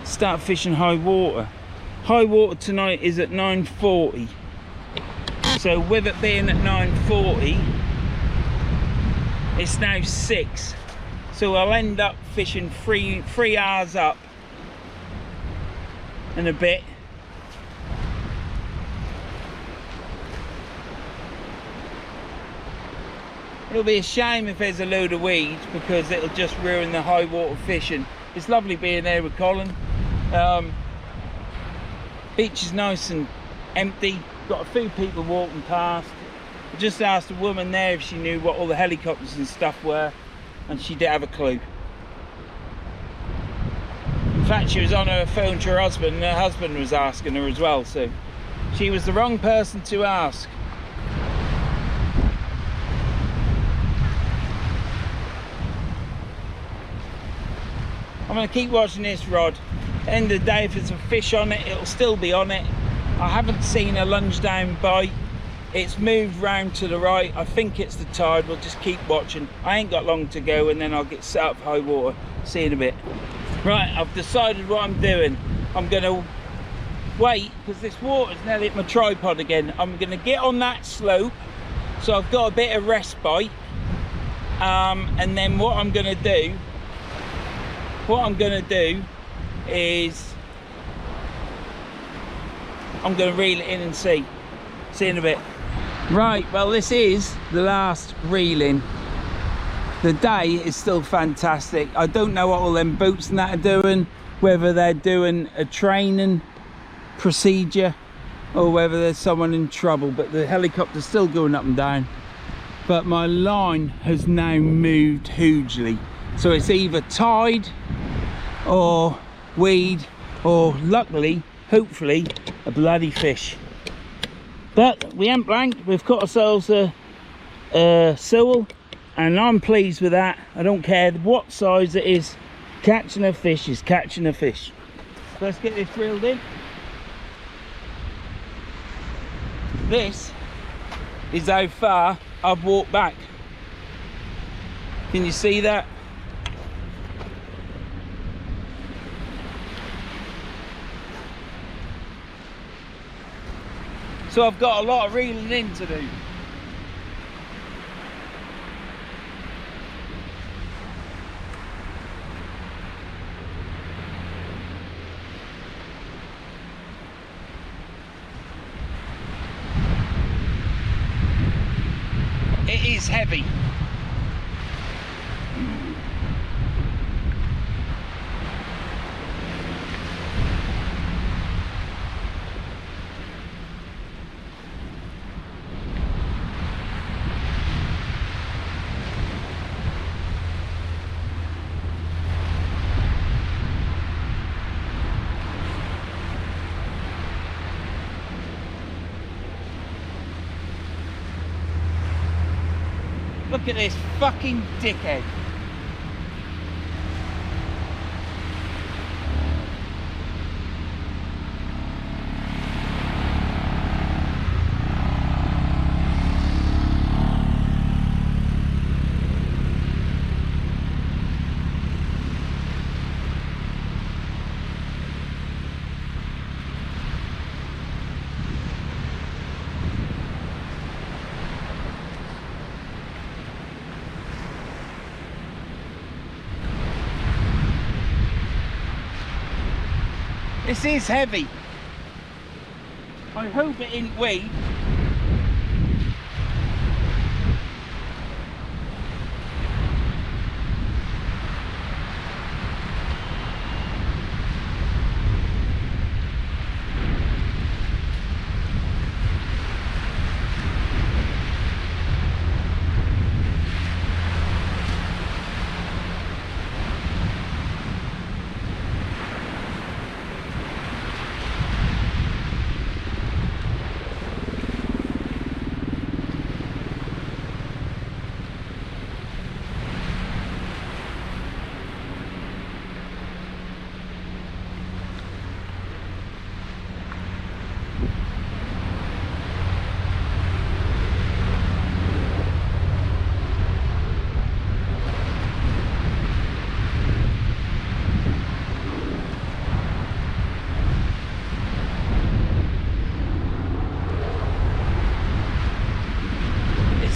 start fishing high water. High water tonight is at 9:40, so with it being at 9:40, it's now 6, so I'll end up fishing three hours up and a bit. It'll be a shame if there's a load of weeds, because it'll just ruin the high water fishing. It's lovely being there with Colin. Beach is nice and empty, got a few people walking past. I just asked a woman there if she knew what all the helicopters and stuff were, and she didn't have a clue. In fact, she was on her phone to her husband, and her husband was asking her as well, so she was the wrong person to ask. I'm going to keep watching this rod. At the end of the day, if there's a fish on it, it'll still be on it. I haven't seen a lunge down bite. It's moved round to the right. I think it's the tide. We'll just keep watching. I ain't got long to go, and then I'll get set up for high water. See you in a bit. Right, I've decided what I'm doing. I'm going to wait, because this water's nearly at my tripod again. I'm going to get on that slope, so I've got a bit of respite. And then what I'm going to do is I'm going to reel it in and see you in a bit. Right, well, this is the last reeling. The day is still fantastic. I don't know what all them boats and that are doing, whether they're doing a training procedure or whether there's someone in trouble, but the helicopter's still going up and down. But my line has now moved hugely, so it's either tide or weed, or luckily, hopefully, a bloody fish. But we ain't blanked. We've caught ourselves a sewell, and I'm pleased with that. I don't care what size it is. Catching a fish is catching a fish. So let's get this reeled in. This is how far I've walked back. Can you see that? So I've got a lot of reeling in to do. It is heavy. Look at this fucking dickhead. This is heavy. I hope it ain't weed.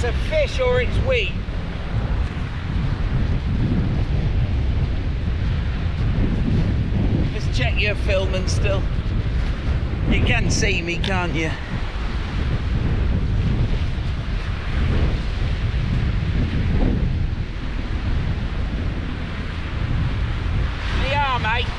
A fish or it's weed. Let's check your filming still. You can see me, can't you? They are, mates.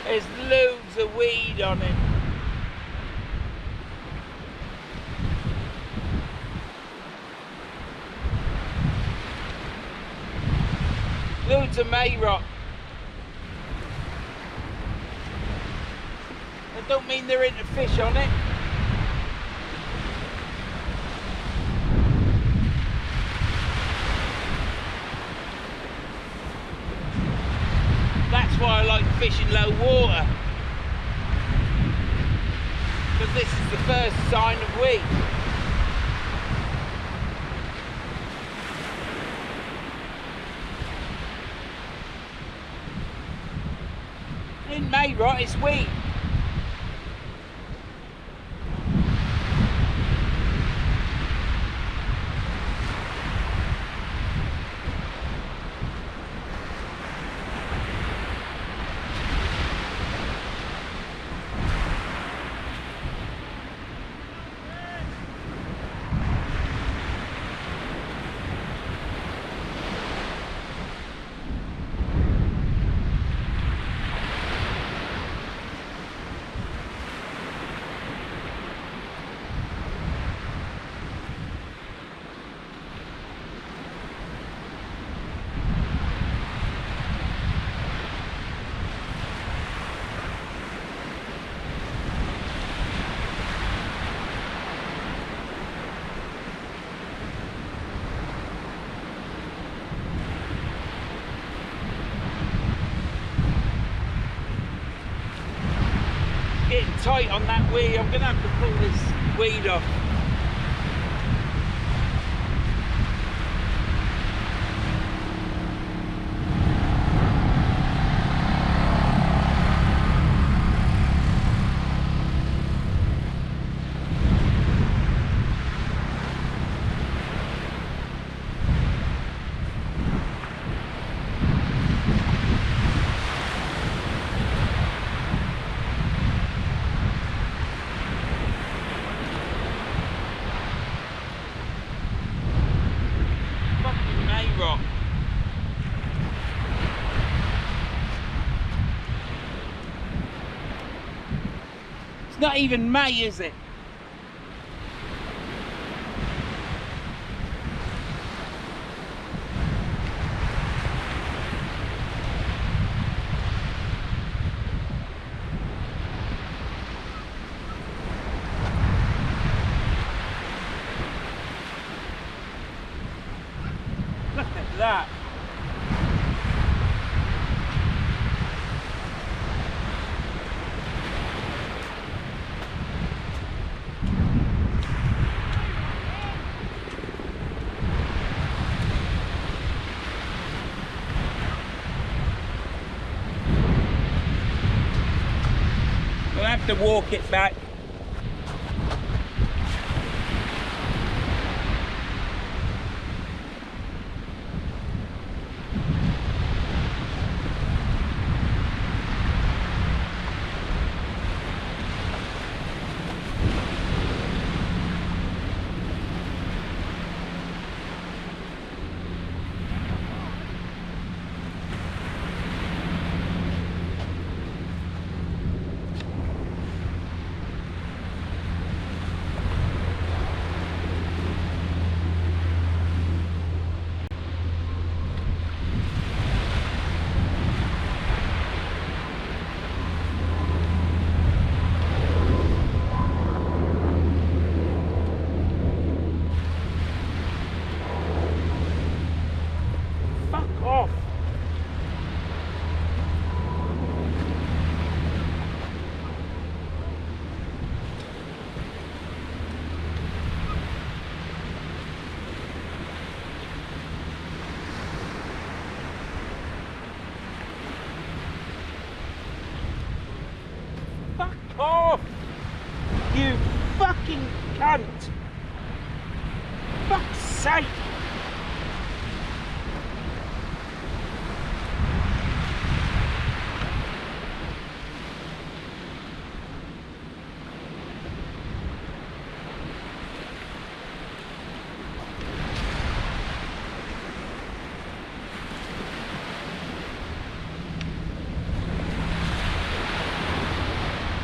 There's loads of weed on him. Loads of may rock. That don't mean there ain't a fish on it. That's why I like fishing low water, because this is the first sign of weed. In May, right, it's weed. Getting tight on that weed. I'm gonna have to pull this weed off. not even May, is it? Look at that. We'll have to walk it back. Off! You fucking cunt! Fuck's sake!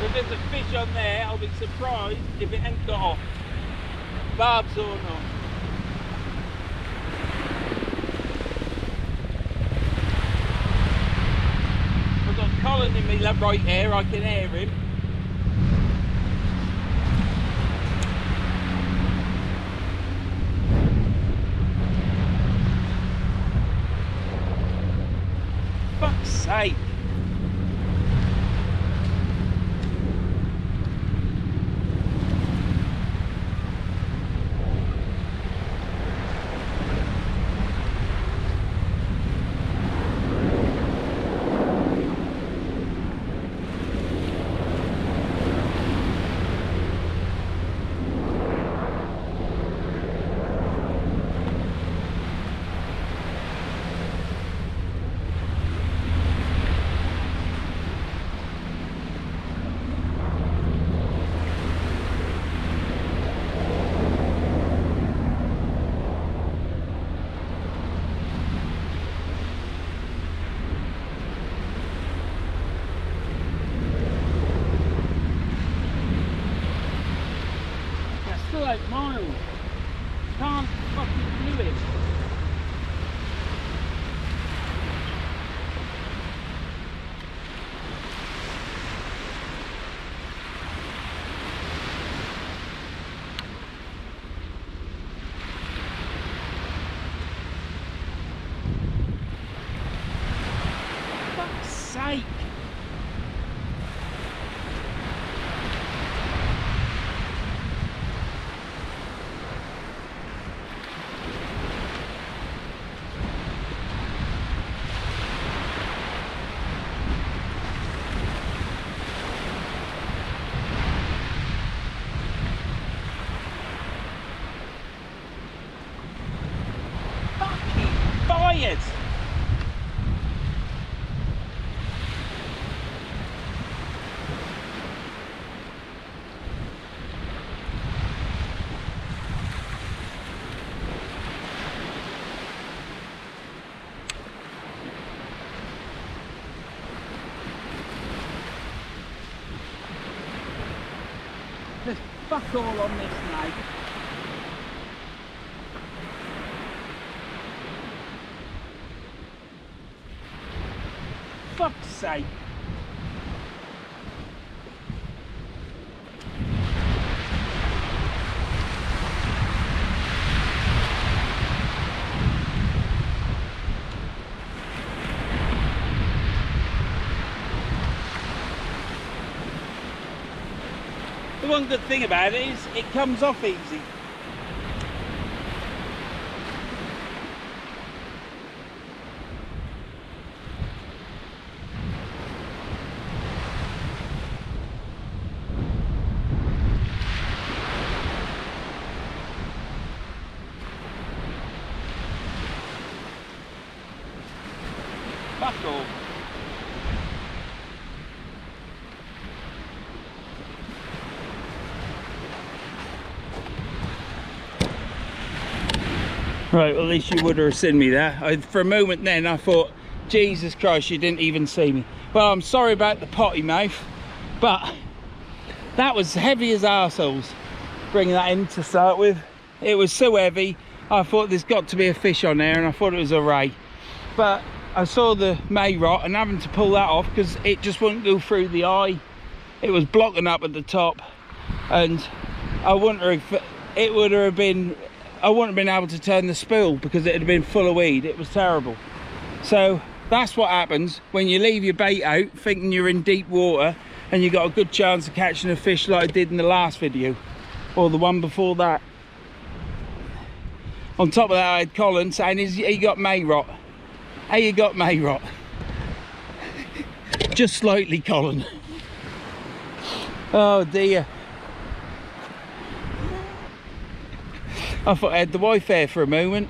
If there's a fish on there, I'll be surprised if it ain't got off. Barbs or not. I've got Colin in me right here, I can hear him. Fuck's sake. Still 8 miles. Can't fucking do it. Fuck's sake. Fired. fuck all on this now. Fuck's sake. The one good thing about it is it comes off easy. Fuck all. Right, well, at least you would have seen me there. For a moment then I thought, Jesus Christ, you didn't even see me. Well, I'm sorry about the potty mouth, but that was heavy as arseholes, bringing that in to start with. It was so heavy, I thought there's got to be a fish on there, and I thought it was a ray. But I saw the May rot and having to pull that off because it just wouldn't go through the eye. It was blocking up at the top, and I wouldn't have, it would have been, I wouldn't have been able to turn the spool because it had been full of weed. It was terrible. So that's what happens when you leave your bait out thinking you're in deep water and you got a good chance of catching a fish like I did in the last video or the one before that. On top of that, I had Colin saying he got May rot. Hey, you got May rot. Just slightly, Colin. Oh dear. I thought I had the wife there for a moment.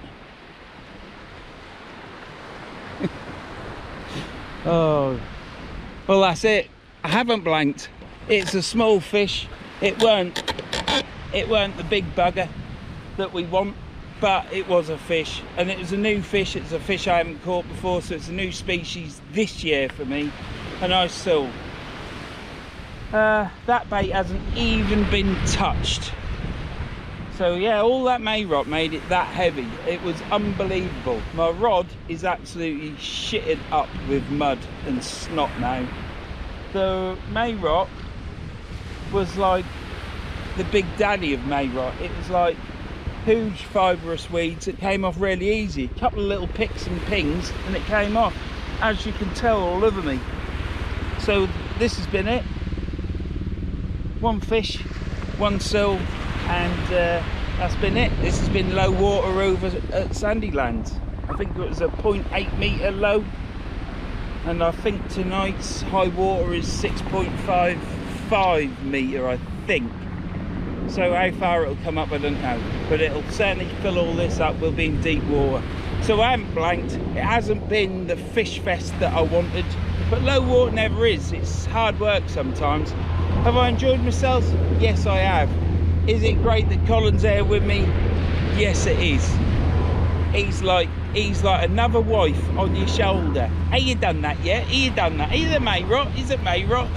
Oh, well, that's it. I haven't blanked. It's a small fish. It weren't the big bugger that we want, but it was a fish, and it was a new fish. It's a fish I haven't caught before, so it's a new species this year for me. A nice soul. That bait hasn't even been touched. So yeah, all that May rot made it that heavy. It was unbelievable. My rod is absolutely shitted up with mud and snot now. The May rot was like the big daddy of May rot. It was like huge fibrous weeds. It came off really easy. A couple of little picks and pings and it came off, as you can tell all over me. So this has been it. One fish, one sill, and that's been it. This has been low water over at Sandilands. I think it was a 0.8 metre low, and I think tonight's high water is 6.55 metre, I think. So how far it'll come up I don't know, but it'll certainly fill all this up. We'll be in deep water. So I haven't blanked. It hasn't been the fish fest that I wanted, but low water never is. It's hard work sometimes. Have I enjoyed myself? Yes, I have. Is it great that Colin's there with me? Yes, it is. He's like another wife on your shoulder. Have you done that yet? Have you done that? Is it May rot? Is it May rot?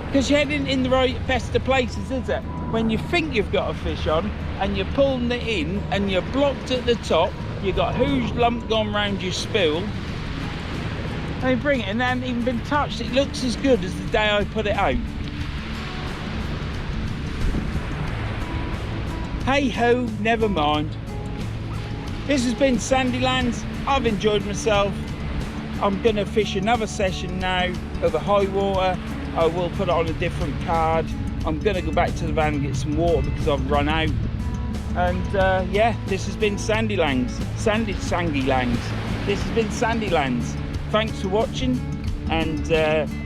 Because you're heading in the right best of places, is it? When you think you've got a fish on and you're pulling it in and you're blocked at the top, you've got a huge lump gone round your spool, and you bring it and it hasn't even been touched. It looks as good as the day I put it out. Hey ho, never mind. This has been Sandilands. I've enjoyed myself. I'm going to fish another session now over high water. I will put it on a different card. I'm going to go back to the van and get some water because I've run out. And yeah, this has been Sandilands. Sandilands. This has been Sandilands. Thanks for watching, and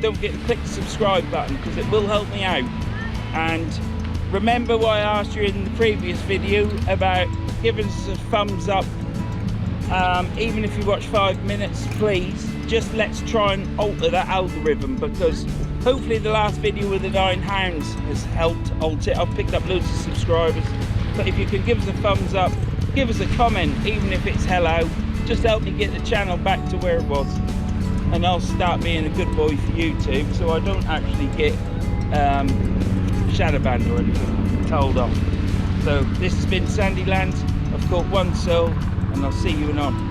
don't forget to click the subscribe button because it will help me out. And remember what I asked you in the previous video about giving us a thumbs up. Even if you watch 5 minutes, please, just let's try and alter that algorithm, because hopefully the last video with the 9 hounds has helped alter it. I've picked up loads of subscribers, but if you can give us a thumbs up, give us a comment, even if it's hello, just help me get the channel back to where it was, and I'll start being a good boy for YouTube so I don't actually get shadow band or anything, told off. So this has been Sandilands. I've caught one seal, and I'll see you in on.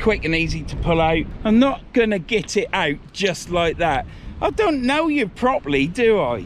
Quick and easy to pull out. I'm not gonna get it out just like that. I don't know you properly, do I?